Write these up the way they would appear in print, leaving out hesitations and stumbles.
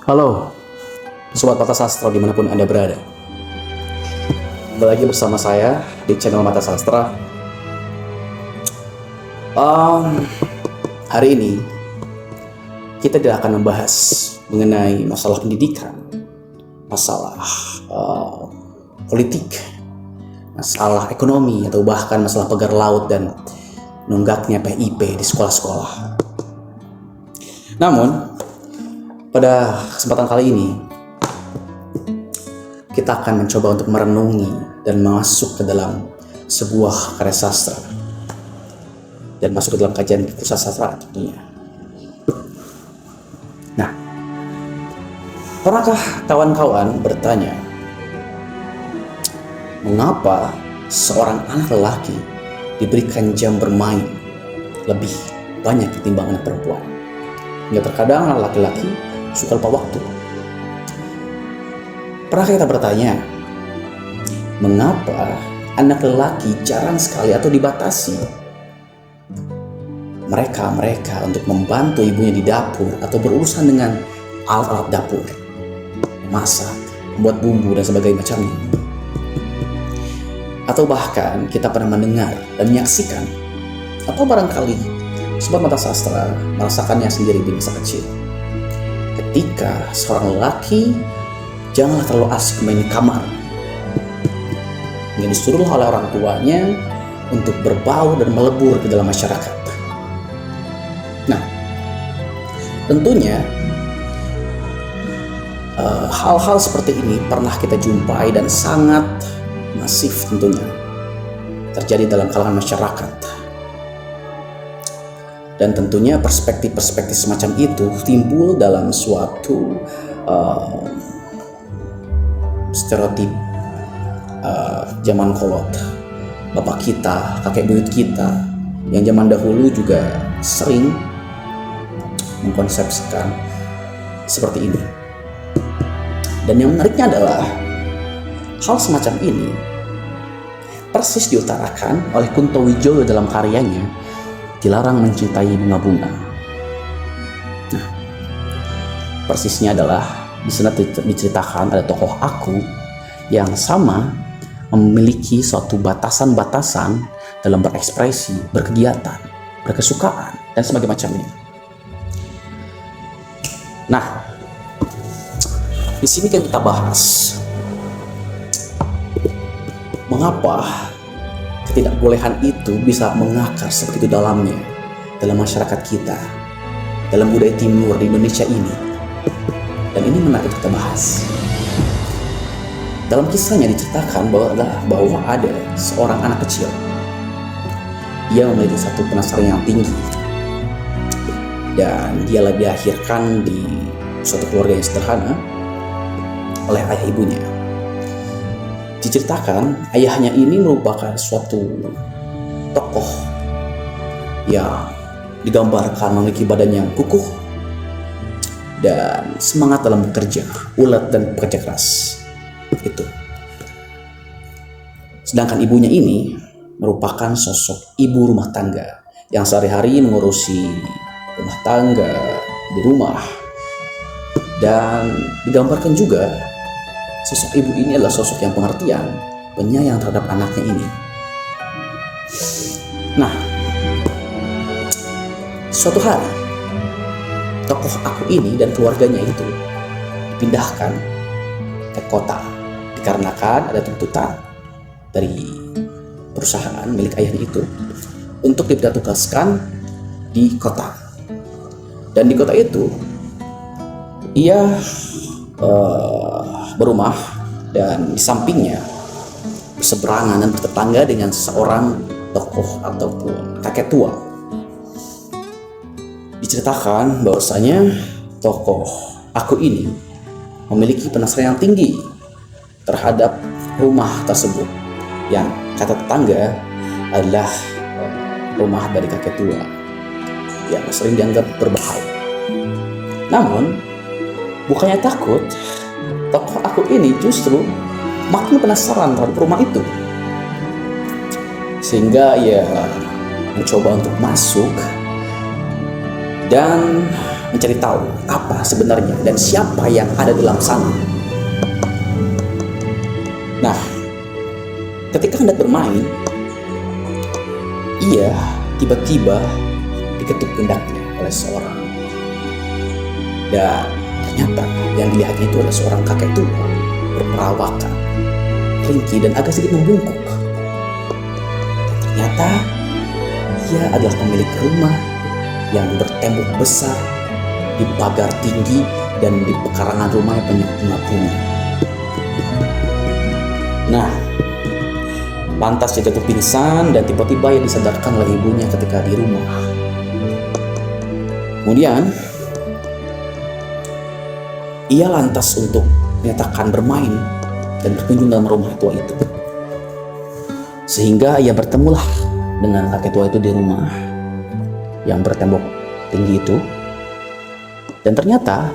Halo, Sobat Mata Sastra dimanapun Anda berada. Kembali lagi bersama saya di channel Mata Sastra. Hari ini kita tidak akan membahas mengenai masalah pendidikan, masalah politik, masalah ekonomi, atau bahkan masalah pagar laut dan nunggaknya PIP di sekolah-sekolah. Namun, pada kesempatan kali ini, kita akan mencoba untuk merenungi dan masuk ke dalam sebuah karya sastra dan masuk ke dalam kajian buku sastra tentunya. Nah, pernahkah kawan-kawan bertanya, mengapa seorang anak lelaki diberikan jam bermain lebih banyak ketimbang anak perempuan? Hingga terkadang anak laki-laki suka lupa waktu. Pernah kita bertanya, mengapa anak lelaki jarang sekali atau dibatasi mereka untuk membantu ibunya di dapur atau berurusan dengan alat-alat dapur, memasak, membuat bumbu dan sebagainya macamnya? Atau bahkan kita pernah mendengar dan menyaksikan, atau barangkali Sobat Mata Sastra merasakannya sendiri di masa kecil, ketika seorang lelaki janganlah terlalu asik main di kamar, yang disuruh oleh orang tuanya untuk berbaur dan melebur ke dalam masyarakat. Nah, tentunya hal-hal seperti ini pernah kita jumpai dan sangat masif tentunya terjadi dalam kalangan masyarakat. Dan tentunya perspektif-perspektif semacam itu timbul dalam suatu stereotip zaman kolot. Bapak kita, kakek buyut kita yang zaman dahulu juga sering mengkonsepsikan seperti ini. Dan yang menariknya adalah hal semacam ini persis diutarakan oleh Kunto Wijoyo dalam karyanya Dilarang Mencintai Bunga-Bunga. Nah, persisnya adalah di sana diceritakan ada tokoh aku yang sama memiliki suatu batasan-batasan dalam berekspresi, berkegiatan, berkesukaan, dan sebagainya macamnya. Nah, di sini kan kita bahas mengapa ketidakbolehan itu bisa mengakar sebegitu dalamnya dalam masyarakat kita, dalam budaya timur di Indonesia ini. Dan ini menarik kita bahas. Dalam kisahnya diceritakan bahwa ada seorang anak kecil. Ia memiliki satu penasaran yang tinggi, dan dia dilahirkan di suatu keluarga yang sederhana oleh ayah ibunya. Diceritakan ayahnya ini merupakan suatu tokoh yang digambarkan memiliki badan yang kukuh dan semangat dalam bekerja, ulet dan bekerja keras. Itu. Sedangkan ibunya ini merupakan sosok ibu rumah tangga yang sehari-hari mengurusi rumah tangga di rumah. Dan digambarkan juga sosok ibu ini adalah sosok yang pengertian, penyayang terhadap anaknya ini. Nah, suatu hari tokoh aku ini dan keluarganya itu dipindahkan ke kota dikarenakan ada tuntutan dari perusahaan milik ayahnya itu untuk ditugaskan di kota. Dan di kota itu ia berumah dan di sampingnya berseberangan dan bertetangga dengan seorang tokoh ataupun kakek tua. Diceritakan bahwasanya tokoh aku ini memiliki penasaran yang tinggi terhadap rumah tersebut yang kata tetangga adalah rumah dari kakek tua yang sering dianggap berbahaya. Namun bukannya takut, tokoh aku ini justru makin penasaran terhadap rumah itu, sehingga ia mencoba untuk masuk dan mencari tahu apa sebenarnya dan siapa yang ada dalam sana. Nah, ketika hendak bermain, ia tiba-tiba diketuk pundaknya oleh seorang. Dan ternyata yang dilihatnya itu adalah seorang kakek tua berperawakan ringkih dan agak sedikit membungkuk. Ternyata ia adalah pemilik rumah yang bertembok besar, di pagar tinggi, dan di pekarangan rumahnya banyak bunga-bunga. Nah, lantas dia jatuh pingsan dan tiba-tiba ia disadarkan oleh ibunya ketika di rumah. Kemudian ia lantas untuk menyatakan bermain dan berkunjung dalam rumah tua itu. Sehingga ia bertemulah dengan kakek tua itu di rumah yang bertembok tinggi itu. Dan ternyata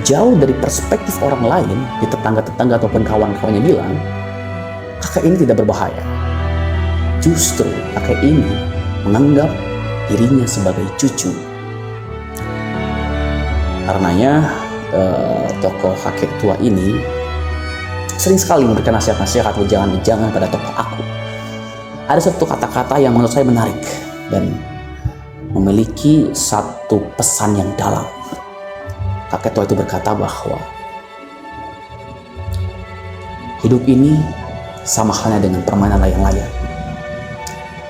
jauh dari perspektif orang lain, di tetangga-tetangga ataupun kawan-kawannya bilang, kakek ini tidak berbahaya. Justru kakek ini menganggap dirinya sebagai cucu. Karenanya tokoh kakek tua ini sering sekali memberikan nasihat-nasihat jangan pada tokoh aku. Ada satu kata-kata yang menurut saya menarik dan memiliki satu pesan yang dalam. Kakek tua itu berkata bahwa hidup ini sama halnya dengan permainan layang-layang.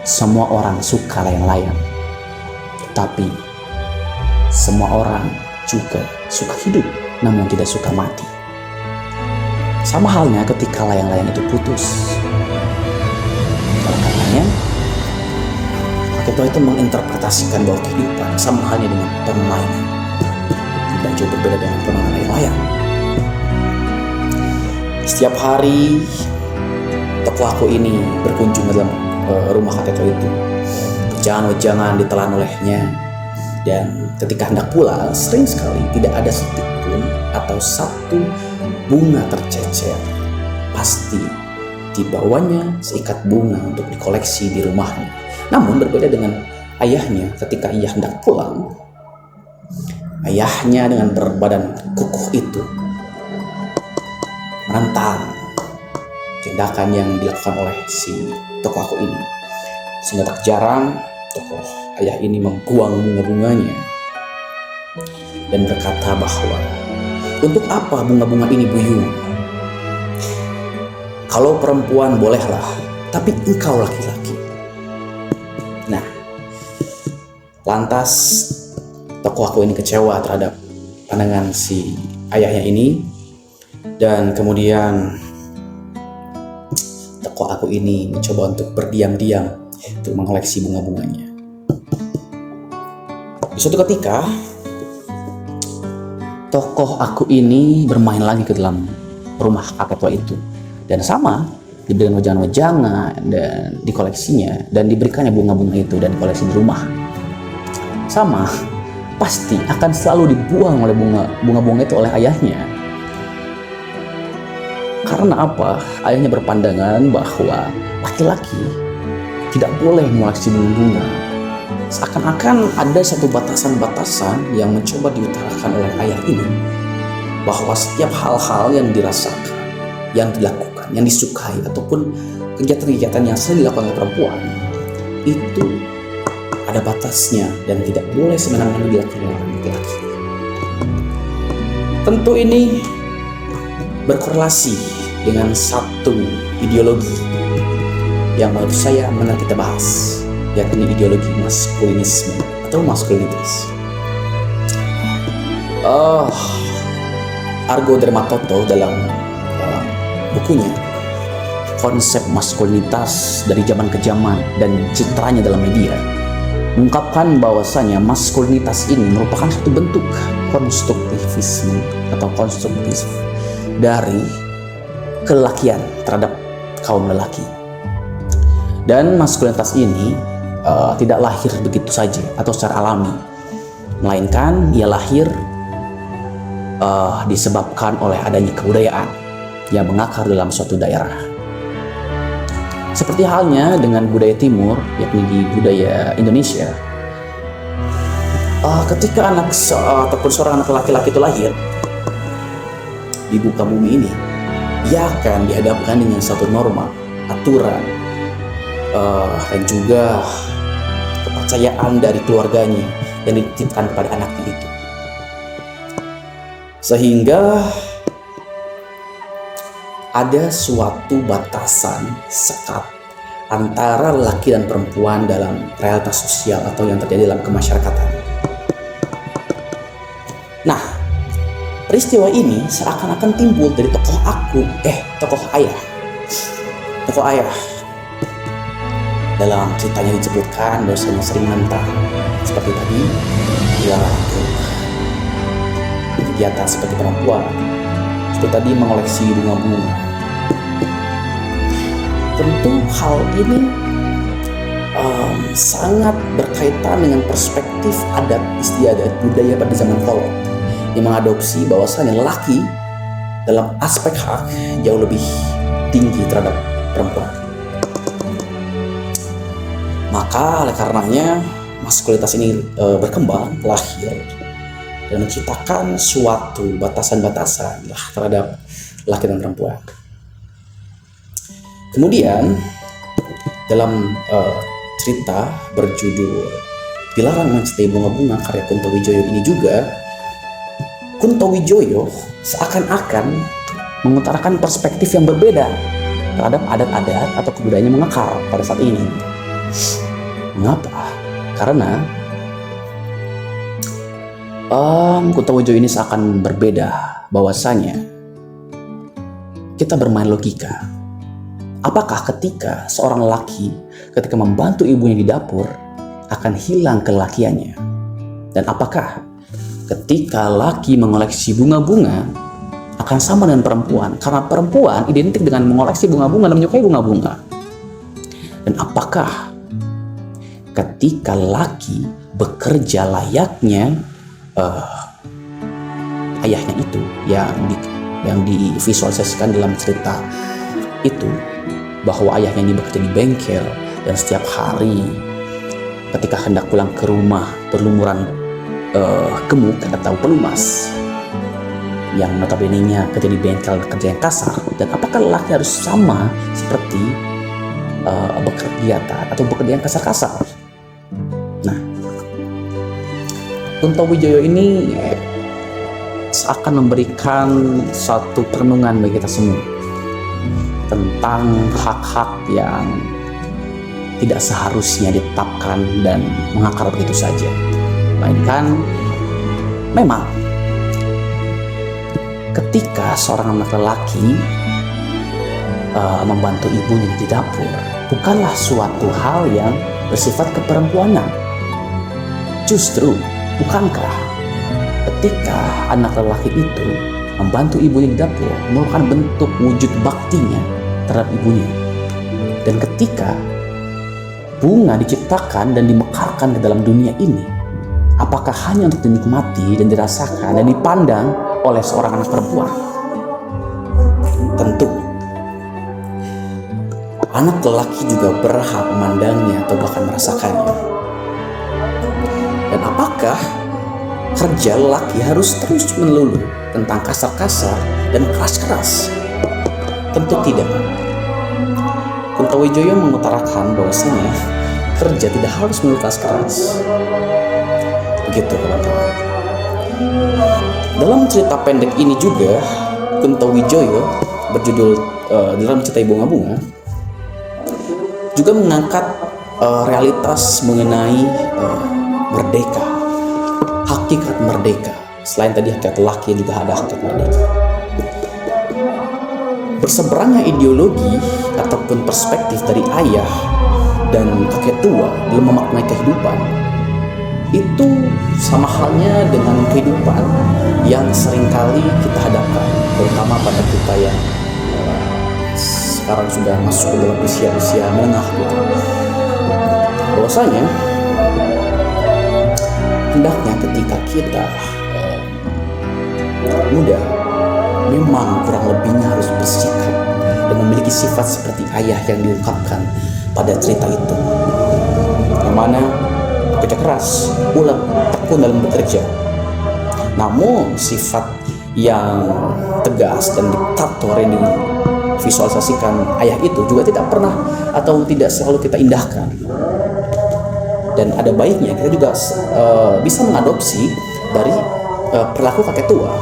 Semua orang suka layang-layang, tapi semua orang juga suka hidup, namun tidak suka mati. Sama halnya ketika layang-layang itu putus. Oleh karenanya, kakek tua itu menginterpretasikan bahwa kehidupan sama halnya dengan permainan, tidak jauh berbeda dengan permainan layang-layang. Setiap hari tokoh aku ini berkunjung dalam rumah kakek tua itu. Jangan ditelan olehnya, dan ketika hendak pulang sering sekali tidak ada sedikit pun atau satu bunga tercecer. Pasti dibawanya seikat bunga untuk dikoleksi di rumahnya. Namun berbeda dengan ayahnya, ketika ia hendak pulang, ayahnya dengan berbadan kukuh itu menentang tindakan yang dilakukan oleh si tokoh aku ini. Sehingga tak jarang tokoh ayah ini membuang bunga-bunganya dan berkata bahwa, untuk apa bunga-bunga ini buyung? Kalau perempuan bolehlah, tapi engkau laki-laki. Nah, lantas tokoh aku ini kecewa terhadap pandangan si ayahnya ini, dan kemudian tokoh aku ini mencoba untuk berdiam-diam untuk mengoleksi bunga-bunganya. Di suatu ketika, tokoh aku ini bermain lagi ke dalam rumah kakek tua itu, dan sama diberikan wejangan-wejangan dan dikoleksinya, dan diberikannya bunga-bunga itu dan dikoleksi di rumah. Sama, pasti akan selalu dibuang oleh bunga-bunga itu oleh ayahnya. Karena apa? Ayahnya berpandangan bahwa laki-laki tidak boleh mengoleksi bunga-bunga. Seakan-akan ada satu batasan-batasan yang mencoba diutarakan oleh ayah ini, bahwa setiap hal-hal yang dirasakan, yang dilakukan, yang disukai, ataupun kegiatan-kegiatan yang sering dilakukan oleh perempuan, itu ada batasnya dan tidak boleh semena-mena dilakukan oleh laki-laki. Tentu ini berkorelasi dengan satu ideologi yang menurut saya menarik kita bahas, yakni ideologi maskulinisme atau maskulinitas. Argo Dermatoto dalam bukunya Konsep Maskulinitas dari Zaman ke Zaman dan Citranya dalam Media mengungkapkan bahwasanya maskulinitas ini merupakan satu bentuk konstruktivisme atau konstruktif dari kelelakian terhadap kaum lelaki. Dan maskulinitas ini tidak lahir begitu saja atau secara alami, melainkan ia lahir disebabkan oleh adanya kebudayaan yang mengakar dalam suatu daerah. Seperti halnya dengan budaya timur, yakni di budaya Indonesia, ketika ataupun seorang anak laki-laki itu lahir di muka bumi ini, dia akan dihadapkan dengan satu norma, aturan, dan juga kepercayaan dari keluarganya yang dititipkan pada anaknya itu. Sehingga ada suatu batasan sekat antara laki dan perempuan dalam realitas sosial atau yang terjadi dalam kemasyarakatan. Nah, peristiwa ini seakan-akan timbul dari tokoh ayah. Tokoh ayah. Dalam ceritanya disebutkan bahwasanya sering menentang seperti tadi, dilarang kegiatan seperti perempuan, seperti tadi mengoleksi bunga-bunga. Tentu hal ini sangat berkaitan dengan perspektif adat istiadat budaya pada zaman kolot yang mengadopsi bahwasanya lelaki dalam aspek hak jauh lebih tinggi terhadap perempuan. Maka oleh karenanya maskulinitas ini berkembang, lahir, dan menciptakan suatu batasan-batasan terhadap laki dan perempuan. Kemudian dalam cerita berjudul Dilarang Mencintai Bunga-Bunga karya Kunto Wijoyo ini juga, Kunto Wijoyo seakan-akan mengutarakan perspektif yang berbeda terhadap adat-adat atau kebudayaan yang mengakar pada saat ini. Mengapa? Karena Kunto Wijoyo ini seakan berbeda bahwasanya kita bermain logika. Apakah ketika seorang laki ketika membantu ibunya di dapur akan hilang kelakiannya? Dan apakah ketika laki mengoleksi bunga-bunga akan sama dengan perempuan? Karena perempuan identik dengan mengoleksi bunga-bunga dan menyukai bunga-bunga. Dan apakah ketika laki bekerja layaknya ayahnya itu yang divisualisasikan dalam cerita itu, bahwa ayahnya ini bekerja di bengkel dan setiap hari ketika hendak pulang ke rumah berlumuran gemuk atau pelumas yang notabene-nya kerja di bengkel, kerja yang kasar. Dan apakah laki harus sama seperti bekerja yang kasar-kasar? Nah, Kunto Wijoyo ini seakan memberikan suatu perenungan bagi kita semua tentang hak-hak yang tidak seharusnya ditetapkan dan mengakar begitu saja. Melainkan memang ketika seorang anak lelaki membantu ibunya di dapur bukanlah suatu hal yang bersifat keperempuanan. Justru, bukankah ketika anak lelaki itu membantu ibunya di dapur merupakan bentuk wujud baktinya terhadap ibunya? Dan ketika bunga diciptakan dan dimekarkan ke dalam dunia ini, apakah hanya untuk dinikmati dan dirasakan dan dipandang oleh seorang anak perempuan? Tentu anak lelaki juga berhak memandangnya atau bahkan merasakannya. Dan apakah kerja lelaki harus terus melulu tentang kasar-kasar dan keras-keras? Tentu tidak. Kunto Wijoyo mengutarakan bahwasanya kerja tidak harus melulu keras-keras. Begitu teman-teman. Dalam cerita pendek ini juga Kunto Wijoyo berjudul Dilarang Mencintai Bunga-Bunga juga mengangkat realitas mengenai merdeka, hakikat merdeka. Selain tadi hakikat laki juga ada hakikat merdeka. Berseberangnya ideologi ataupun perspektif dari ayah dan kakek tua dalam memaknai kehidupan itu sama halnya dengan kehidupan yang seringkali kita hadapkan, terutama pada kita yang sekarang sudah masuk dalam usia-usia menengah gitu. Bahwasanya hendaknya ketika kita muda memang kurang lebihnya harus bersikap dan memiliki sifat seperti ayah yang diungkapkan pada cerita itu, yang mana bekerja keras, ulet, tekun dalam bekerja. Namun sifat yang tegas dan diktator yang divisualisasikan ayah itu juga tidak pernah atau tidak selalu kita indahkan. Dan ada baiknya kita juga bisa mengadopsi dari perilaku kakek tua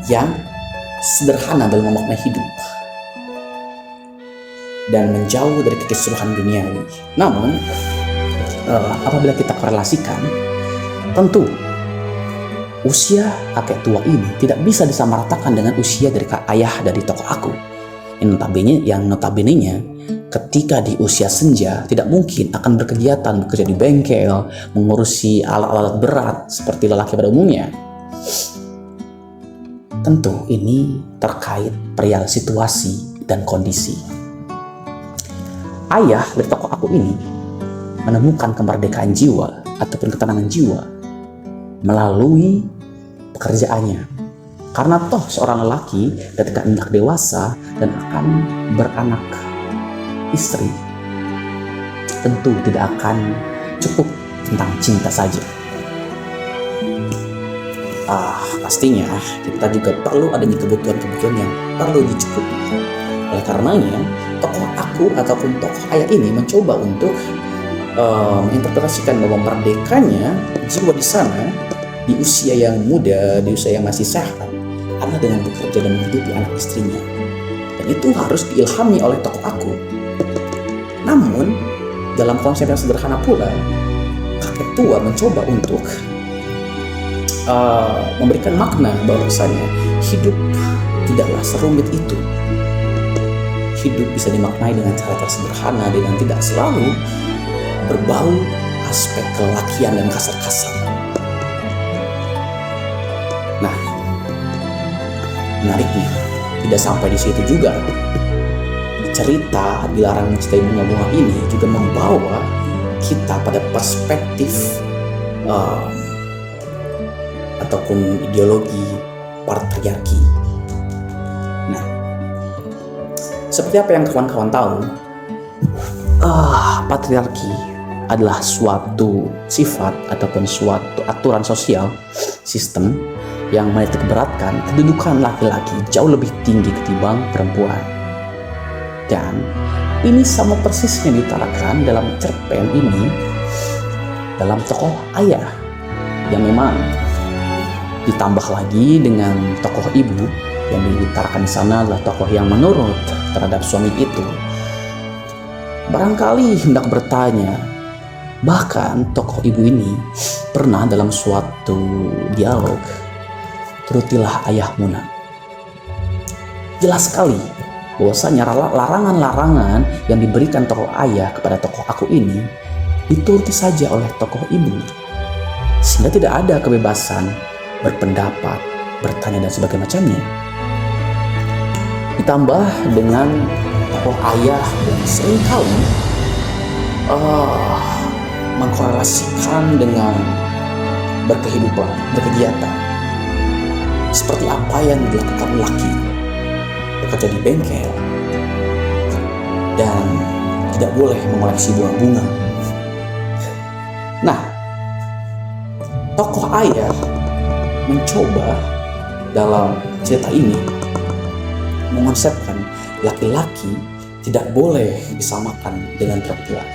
yang sederhana dalam memaknai hidup dan menjauh dari kekisruhan duniawi. Namun apabila kita korelasikan, tentu usia kakek tua ini tidak bisa disamaratakan dengan usia dari ayah dari tokoh aku. Yang notabene-nya ketika di usia senja tidak mungkin akan bekerja di bengkel, mengurusi alat-alat berat seperti lelaki pada umumnya. Tentu ini terkait perihal situasi dan kondisi. Ayah dari tokoh aku ini menemukan kemerdekaan jiwa ataupun ketenangan jiwa melalui pekerjaannya. Karena toh seorang lelaki ketika hendak dewasa dan akan beranak istri, tentu tidak akan cukup tentang cinta saja. Pastinya kita juga perlu adanya kebutuhan-kebutuhan yang perlu dicukupi. Oleh karenanya, tokoh aku ataupun tokoh ayah ini mencoba untuk menginterpretasikan bahwa merdekanya jiwa di sana di usia yang muda, di usia yang masih sehat, adalah dengan bekerja dan menghidupi anak istrinya. Dan itu harus diilhami oleh tokoh aku. Namun, dalam konsep yang sederhana pula, kakek tua mencoba untuk memberikan makna bahwasanya hidup tidaklah serumit itu. Hidup bisa dimaknai dengan cara sederhana dan tidak selalu berbau aspek kelakian dan kasar-kasar. Nah, menariknya tidak sampai di situ juga. Cerita Dilarang Mencintai Bunga-Bunga ini juga membawa kita pada perspektif ataupun ideologi patriarki. Nah, seperti apa yang kawan-kawan tahu, patriarki adalah suatu sifat ataupun suatu aturan sosial sistem yang menitik beratkan kedudukan laki-laki jauh lebih tinggi ketimbang perempuan. Dan ini sama persisnya diutarakan dalam cerpen ini dalam tokoh ayah yang memang ditambah lagi dengan tokoh ibu yang diutarakan di sana adalah tokoh yang menurut terhadap suami itu barangkali hendak bertanya. Bahkan tokoh ibu ini pernah dalam suatu dialog, "Turutilah ayahmu nak." Jelas sekali bahwasanya larangan-larangan yang diberikan tokoh ayah kepada tokoh aku ini dituruti saja oleh tokoh ibu, sehingga tidak ada kebebasan berpendapat, bertanya dan sebagainya macamnya. Ditambah dengan tokoh ayah yang seringkali mengkorelasikan dengan berkehidupan, berkegiatan. Seperti apa yang dilakukan laki, bekerja di bengkel, dan tidak boleh mengoleksi bunga-bunga. Nah, tokoh ayah mencoba dalam cerita ini mengonsepkan laki-laki tidak boleh disamakan dengan perempuan.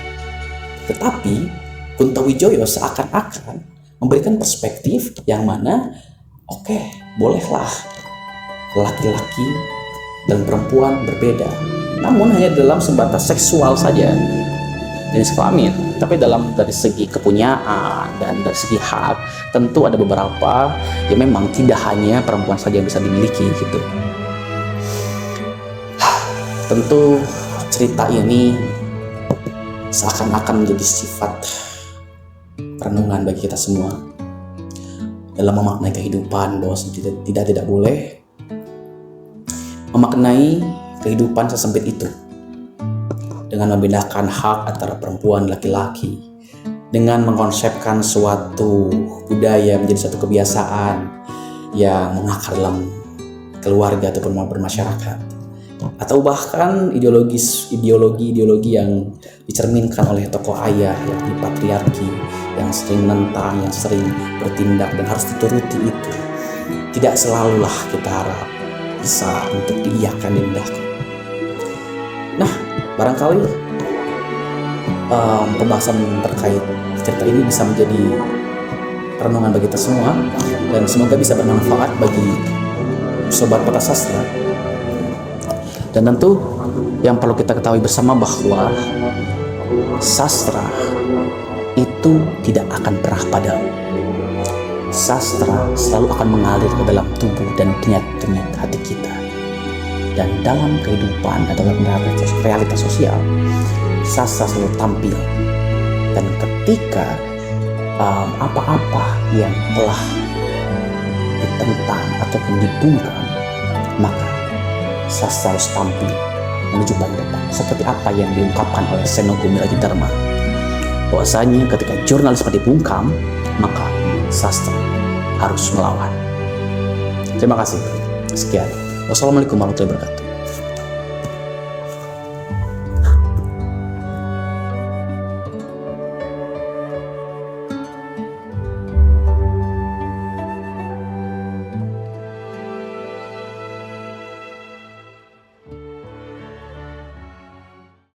Tetapi Kuntowijoyo seakan-akan memberikan perspektif yang mana bolehlah laki-laki dan perempuan berbeda, namun hanya dalam sebatas seksual saja, jenis kelamin. Tapi dari segi kepunyaan dan dari segi hak, tentu ada beberapa yang memang tidak hanya perempuan saja yang bisa dimiliki gitu. Tentu cerita ini seakan-akan menjadi sifat perenungan bagi kita semua dalam memaknai kehidupan, bahwa tidak boleh memaknai kehidupan sesempit itu dengan membedakan hak antara perempuan dan laki-laki, dengan mengkonsepkan suatu budaya menjadi suatu kebiasaan yang mengakar dalam keluarga ataupun bermasyarakat, atau bahkan ideologi yang dicerminkan oleh tokoh ayah yakni patriarki yang sering menentang, yang sering bertindak dan harus dituruti itu. Tidak selalulah kita harap bisa untuk diiyakan dan diindahkan. Nah, barangkali pembahasan terkait cerita ini bisa menjadi renungan bagi kita semua dan semoga bisa bermanfaat bagi sobat Peta Sastra. Dan tentu yang perlu kita ketahui bersama bahwa sastra itu tidak akan pernah padam. Sastra selalu akan mengalir ke dalam tubuh dan denyut-denyut hati kita. Dan dalam kehidupan atau dalam realitas sosial, sastra selalu tampil. Dan ketika apa-apa yang telah ditentang ataupun dibungkam, maka sastra harus tampil menuju paling depan, seperti apa yang diungkapkan oleh Seno Gumil Ajidharma, bahwasanya ketika jurnalisme dibungkam, maka sastra harus melawan. Terima kasih. Sekian. Wassalamualaikum warahmatullahi wabarakatuh.